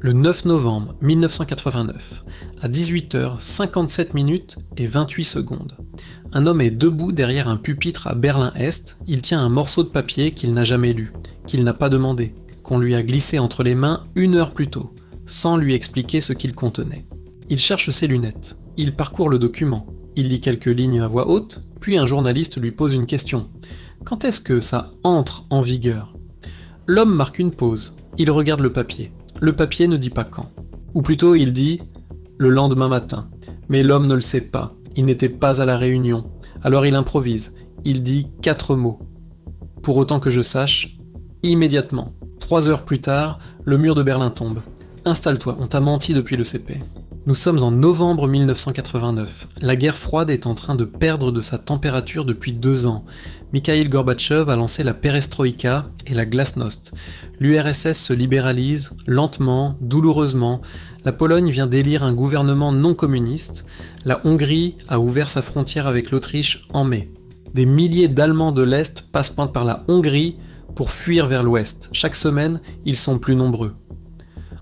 Le 9 novembre 1989, à 18h57 et 28 secondes, un homme est debout derrière un pupitre à Berlin-Est, il tient un morceau de papier qu'il n'a jamais lu, qu'il n'a pas demandé, qu'on lui a glissé entre les mains 1 heure plus tôt, sans lui expliquer ce qu'il contenait. Il cherche ses lunettes, il parcourt le document, il lit quelques lignes à voix haute, puis un journaliste lui pose une question. Quand est-ce que ça entre en vigueur ? L'homme marque une pause, il regarde le papier. Le papier ne dit pas quand. Ou plutôt il dit « le lendemain matin ». Mais l'homme ne le sait pas, il n'était pas à la réunion. Alors il improvise, il dit 4 mots. Pour autant que je sache, immédiatement. 3 heures plus tard, le mur de Berlin tombe. Installe-toi, on t'a menti depuis le CP. Nous sommes en novembre 1989. La guerre froide est en train de perdre de sa température depuis 2 ans. Mikhaïl Gorbatchev a lancé la perestroïka et la glasnost. L'URSS se libéralise, lentement, douloureusement. La Pologne vient d'élire un gouvernement non communiste. La Hongrie a ouvert sa frontière avec l'Autriche en mai. Des milliers d'Allemands de l'Est passent par la Hongrie pour fuir vers l'Ouest. Chaque semaine, ils sont plus nombreux.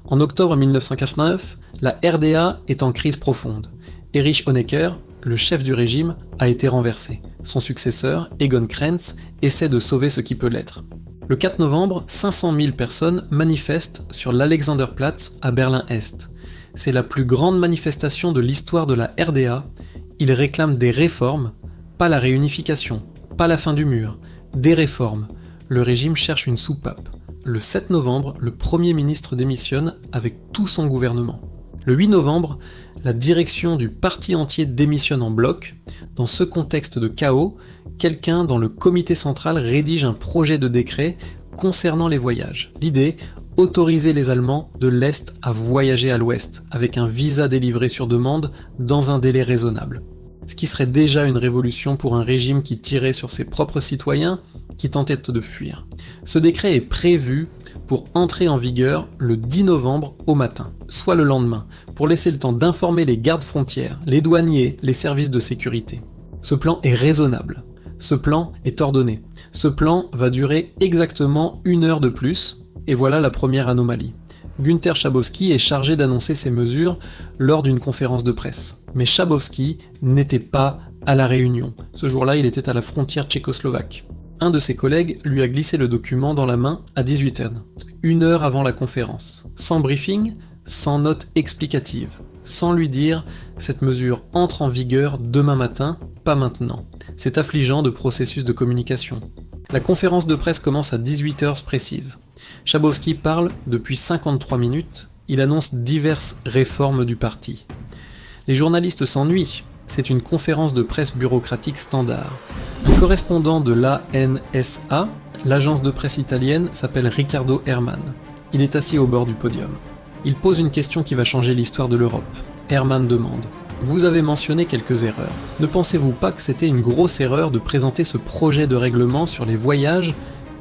En octobre 1989, la RDA est en crise profonde. Erich Honecker, le chef du régime, a été renversé. Son successeur, Egon Krenz, essaie de sauver ce qui peut l'être. Le 4 novembre, 500 000 personnes manifestent sur l'Alexanderplatz à Berlin-Est. C'est la plus grande manifestation de l'histoire de la RDA. Ils réclament des réformes, pas la réunification, pas la fin du mur, des réformes. Le régime cherche une soupape. Le 7 novembre, le Premier ministre démissionne avec tout son gouvernement. Le 8 novembre, la direction du parti entier démissionne en bloc. Dans ce contexte de chaos, quelqu'un dans le comité central rédige un projet de décret concernant les voyages. L'idée, autoriser les Allemands de l'Est à voyager à l'Ouest, avec un visa délivré sur demande dans un délai raisonnable. Ce qui serait déjà une révolution pour un régime qui tirait sur ses propres citoyens, qui tentaient de fuir. Ce décret est prévu pour entrer en vigueur le 10 novembre au matin, soit le lendemain, pour laisser le temps d'informer les gardes frontières, les douaniers, les services de sécurité. Ce plan est raisonnable. Ce plan est ordonné. Ce plan va durer exactement 1 heure de plus, et voilà la première anomalie. Günther Schabowski est chargé d'annoncer ces mesures lors d'une conférence de presse. Mais Schabowski n'était pas à la réunion. Ce jour-là, il était à la frontière tchécoslovaque. Un de ses collègues lui a glissé le document dans la main à 18h, 1 heure avant la conférence. Sans briefing, sans note explicative, sans lui dire « cette mesure entre en vigueur demain matin, pas maintenant ». C'est affligeant de processus de communication. La conférence de presse commence à 18h précise. Schabowski parle depuis 53 minutes, il annonce diverses réformes du parti. Les journalistes s'ennuient, c'est une conférence de presse bureaucratique standard. Un correspondant de l'ANSA, l'agence de presse italienne, s'appelle Riccardo Herman. Il est assis au bord du podium. Il pose une question qui va changer l'histoire de l'Europe. Herman demande « Vous avez mentionné quelques erreurs. Ne pensez-vous pas que c'était une grosse erreur de présenter ce projet de règlement sur les voyages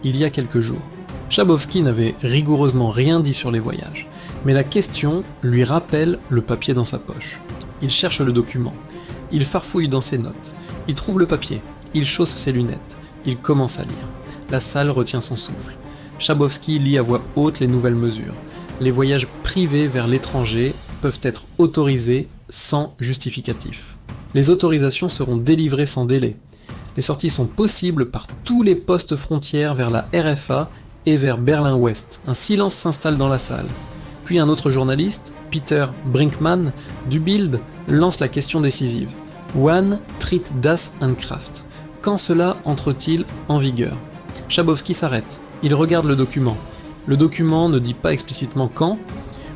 il y a quelques jours ?» Schabowski n'avait rigoureusement rien dit sur les voyages, mais la question lui rappelle le papier dans sa poche. Il cherche le document, il farfouille dans ses notes, il trouve le papier, il chausse ses lunettes, il commence à lire. La salle retient son souffle. Schabowski lit à voix haute les nouvelles mesures. Les voyages privés vers l'étranger peuvent être autorisés sans justificatif. Les autorisations seront délivrées sans délai. Les sorties sont possibles par tous les postes frontières vers la RFA et vers Berlin-Ouest. Un silence s'installe dans la salle. Puis un autre journaliste, Peter Brinkmann, du Bild, lance la question décisive. Wann tritt das in Kraft? Quand cela entre-t-il en vigueur? Schabowski s'arrête. Il regarde le document. Le document ne dit pas explicitement quand,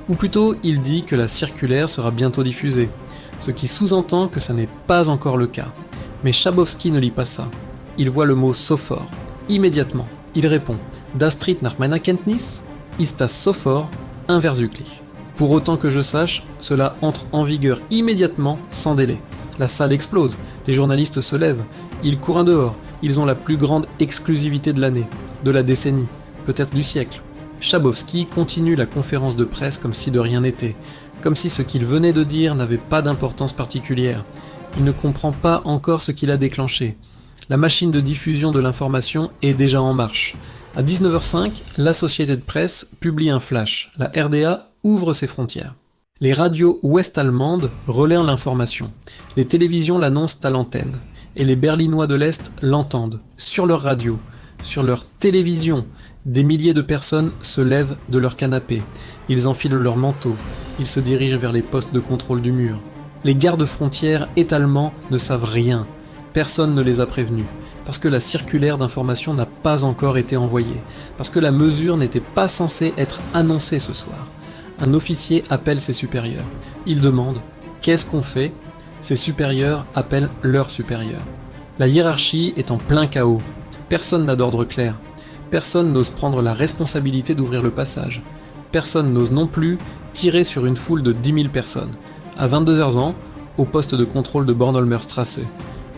ou plutôt il dit que la circulaire sera bientôt diffusée, ce qui sous-entend que ça n'est pas encore le cas. Mais Schabowski ne lit pas ça. Il voit le mot sofort. Immédiatement, il répond « Das tritt nach meiner Kenntnis ist das sofort unverzüglich ». Pour autant que je sache, cela entre en vigueur immédiatement, sans délai. La salle explose, les journalistes se lèvent, ils courent dehors, ils ont la plus grande exclusivité de l'année, de la décennie, peut-être du siècle. Schabowski continue la conférence de presse comme si de rien n'était, comme si ce qu'il venait de dire n'avait pas d'importance particulière. Il ne comprend pas encore ce qu'il a déclenché. La machine de diffusion de l'information est déjà en marche. À 19h05, l'Associated Press publie un flash. La RDA ouvre ses frontières. Les radios ouest-allemandes relaient l'information, les télévisions l'annoncent à l'antenne, et les Berlinois de l'Est l'entendent, sur leur radio, sur leur télévision. Des milliers de personnes se lèvent de leur canapé, ils enfilent leurs manteaux, ils se dirigent vers les postes de contrôle du mur. Les gardes-frontières étalement ne savent rien, personne ne les a prévenus, parce que la circulaire d'information n'a pas encore été envoyée, parce que la mesure n'était pas censée être annoncée ce soir. Un officier appelle ses supérieurs. Il demande « Qu'est-ce qu'on fait ?» Ses supérieurs appellent leurs supérieurs. La hiérarchie est en plein chaos. Personne n'a d'ordre clair. Personne n'ose prendre la responsabilité d'ouvrir le passage. Personne n'ose non plus tirer sur une foule de 10 000 personnes. À 22h, au poste de contrôle de Bornholmer Strasse,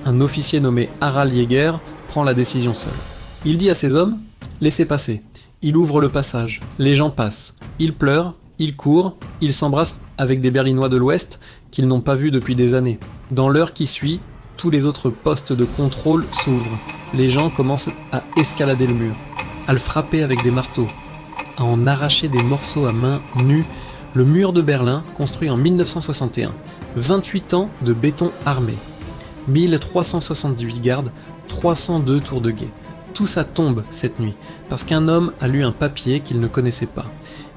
un officier nommé Harald Jäger prend la décision seul. Il dit à ses hommes « Laissez passer ». Il ouvre le passage, les gens passent. Il pleure, il court, il s'embrasse avec des Berlinois de l'Ouest qu'ils n'ont pas vus depuis des années. Dans l'heure qui suit, tous les autres postes de contrôle s'ouvrent. Les gens commencent à escalader le mur, à le frapper avec des marteaux, à en arracher des morceaux à main nue. Le mur de Berlin, construit en 1961, 28 ans de béton armé, 1378 gardes, 302 tours de guet. Tout ça tombe cette nuit, parce qu'un homme a lu un papier qu'il ne connaissait pas,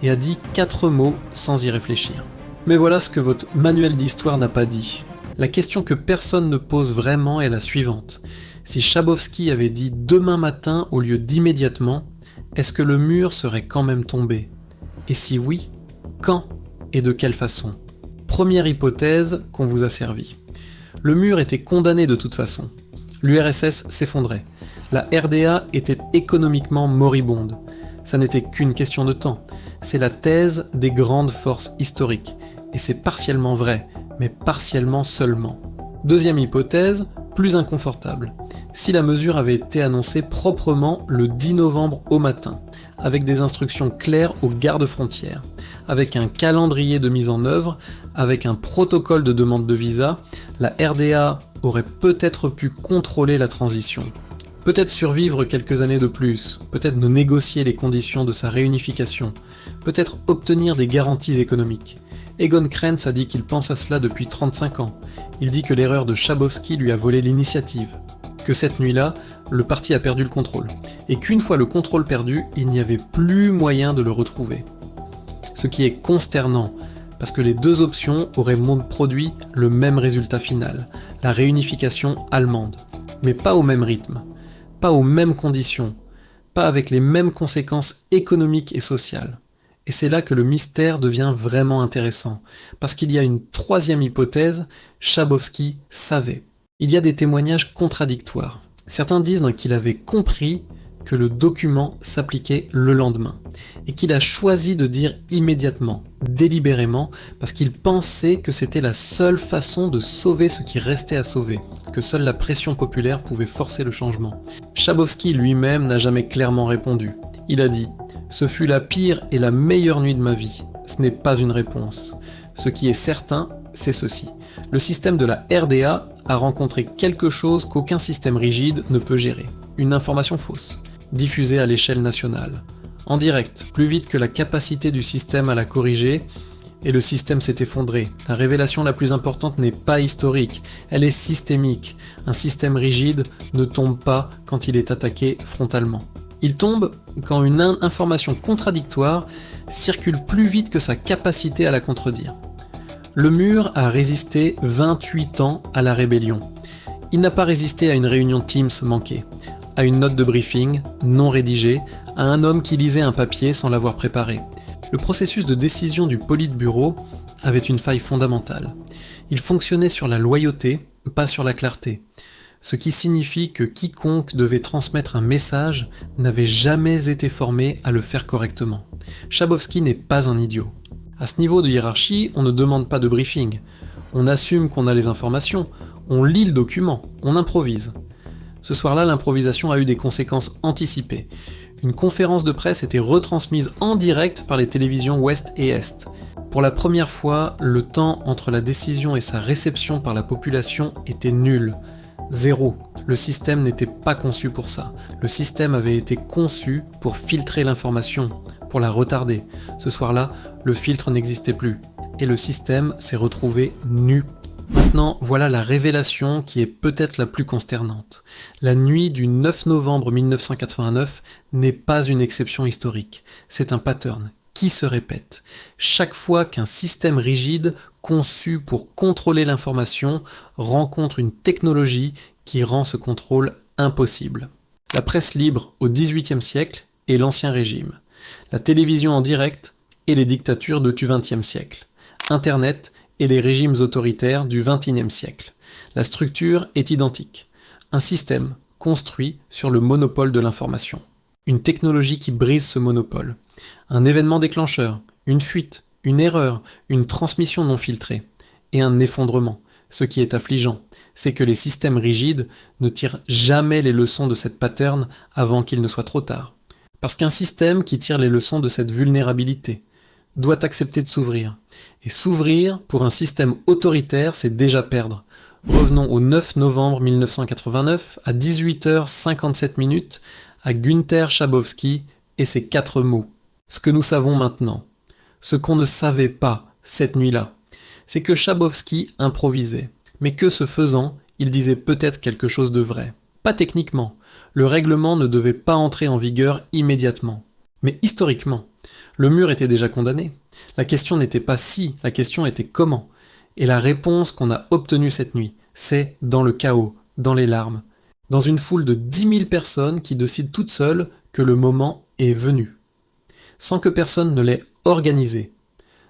et a dit 4 mots sans y réfléchir. Mais voilà ce que votre manuel d'histoire n'a pas dit. La question que personne ne pose vraiment est la suivante. Si Schabowski avait dit demain matin au lieu d'immédiatement, est-ce que le mur serait quand même tombé? Et si oui, quand et de quelle façon? Première hypothèse qu'on vous a servi. Le mur était condamné de toute façon. L'URSS s'effondrait. La RDA était économiquement moribonde. Ça n'était qu'une question de temps. C'est la thèse des grandes forces historiques. Et c'est partiellement vrai, mais partiellement seulement. Deuxième hypothèse, plus inconfortable. Si la mesure avait été annoncée proprement le 10 novembre au matin, avec des instructions claires aux gardes-frontières, avec un calendrier de mise en œuvre, avec un protocole de demande de visa, la RDA aurait peut-être pu contrôler la transition. Peut-être survivre quelques années de plus, peut-être négocier les conditions de sa réunification, peut-être obtenir des garanties économiques. Egon Krenz a dit qu'il pense à cela depuis 35 ans. Il dit que l'erreur de Schabowski lui a volé l'initiative, que cette nuit-là, le parti a perdu le contrôle, et qu'une fois le contrôle perdu, il n'y avait plus moyen de le retrouver. Ce qui est consternant, parce que les deux options auraient produit le même résultat final, la réunification allemande, mais pas au même rythme, pas aux mêmes conditions, pas avec les mêmes conséquences économiques et sociales. Et c'est là que le mystère devient vraiment intéressant, parce qu'il y a une troisième hypothèse, Schabowski savait. Il y a des témoignages contradictoires. Certains disent qu'il avait compris que le document s'appliquait le lendemain, et qu'il a choisi de dire immédiatement, délibérément, parce qu'il pensait que c'était la seule façon de sauver ce qui restait à sauver, que seule la pression populaire pouvait forcer le changement. Schabowski lui-même n'a jamais clairement répondu. Il a dit « Ce fut la pire et la meilleure nuit de ma vie. Ce n'est pas une réponse. Ce qui est certain, c'est ceci. Le système de la RDA a rencontré quelque chose qu'aucun système rigide ne peut gérer. Une information fausse, diffusée à l'échelle nationale. En direct, plus vite que la capacité du système à la corriger, et le système s'est effondré. La révélation la plus importante n'est pas historique, elle est systémique. Un système rigide ne tombe pas quand il est attaqué frontalement. Il tombe quand une information contradictoire circule plus vite que sa capacité à la contredire. Le mur a résisté 28 ans à la rébellion. Il n'a pas résisté à une réunion Teams manquée, à une note de briefing non rédigée, à un homme qui lisait un papier sans l'avoir préparé. Le processus de décision du Politburo avait une faille fondamentale. Il fonctionnait sur la loyauté, pas sur la clarté. Ce qui signifie que quiconque devait transmettre un message n'avait jamais été formé à le faire correctement. Schabowski n'est pas un idiot. À ce niveau de hiérarchie, on ne demande pas de briefing. On assume qu'on a les informations, on lit le document, on improvise. Ce soir-là, l'improvisation a eu des conséquences anticipées. Une conférence de presse était retransmise en direct par les télévisions Ouest et Est. Pour la première fois, le temps entre la décision et sa réception par la population était nul. 0. Le système n'était pas conçu pour ça. Le système avait été conçu pour filtrer l'information, pour la retarder. Ce soir-là, le filtre n'existait plus, et le système s'est retrouvé nu. Maintenant, voilà la révélation qui est peut-être la plus consternante. La nuit du 9 novembre 1989 n'est pas une exception historique, c'est un pattern qui se répète. Chaque fois qu'un système rigide, conçu pour contrôler l'information, rencontre une technologie qui rend ce contrôle impossible. La presse libre au XVIIIe siècle et l'Ancien Régime. La télévision en direct et les dictatures du XXe siècle. Internet et les régimes autoritaires du XXIe siècle. La structure est identique. Un système construit sur le monopole de l'information. Une technologie qui brise ce monopole. Un événement déclencheur, une fuite, une erreur, une transmission non filtrée. Et un effondrement. Ce qui est affligeant, c'est que les systèmes rigides ne tirent jamais les leçons de cette pattern avant qu'il ne soit trop tard. Parce qu'un système qui tire les leçons de cette vulnérabilité doit accepter de s'ouvrir. Et s'ouvrir pour un système autoritaire, c'est déjà perdre. Revenons au 9 novembre 1989, à 18h57 à Günther Schabowski et ses 4 mots. Ce que nous savons maintenant, ce qu'on ne savait pas cette nuit-là, c'est que Schabowski improvisait, mais que ce faisant, il disait peut-être quelque chose de vrai. Pas techniquement, le règlement ne devait pas entrer en vigueur immédiatement. Mais historiquement, le mur était déjà condamné. La question n'était pas si, la question était comment. Et la réponse qu'on a obtenue cette nuit, c'est dans le chaos, dans les larmes. Dans une foule de 10 000 personnes qui décident toutes seules que le moment est venu. Sans que personne ne l'ait organisé.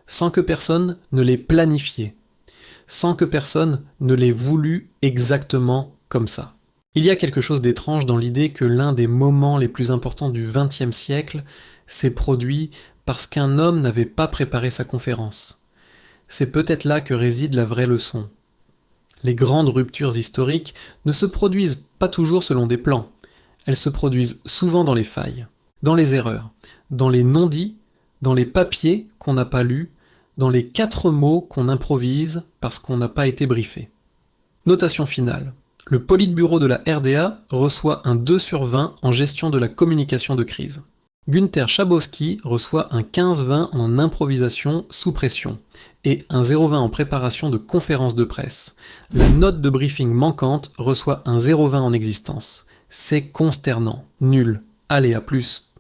Sans que personne ne l'ait planifié. Sans que personne ne l'ait voulu exactement comme ça. Il y a quelque chose d'étrange dans l'idée que l'un des moments les plus importants du XXe siècle s'est produit parce qu'un homme n'avait pas préparé sa conférence. C'est peut-être là que réside la vraie leçon. Les grandes ruptures historiques ne se produisent pas toujours selon des plans. Elles se produisent souvent dans les failles, dans les erreurs, dans les non-dits, dans les papiers qu'on n'a pas lus, dans les 4 mots qu'on improvise parce qu'on n'a pas été briefé. Notation finale. Le Politburo de la RDA reçoit un 2/20 en gestion de la communication de crise. Günther Schabowski reçoit un 15/20 en improvisation sous pression et un 0,20 en préparation de conférences de presse. La note de briefing manquante reçoit un 0,20 en existence. C'est consternant. Nul. Allez, à plus.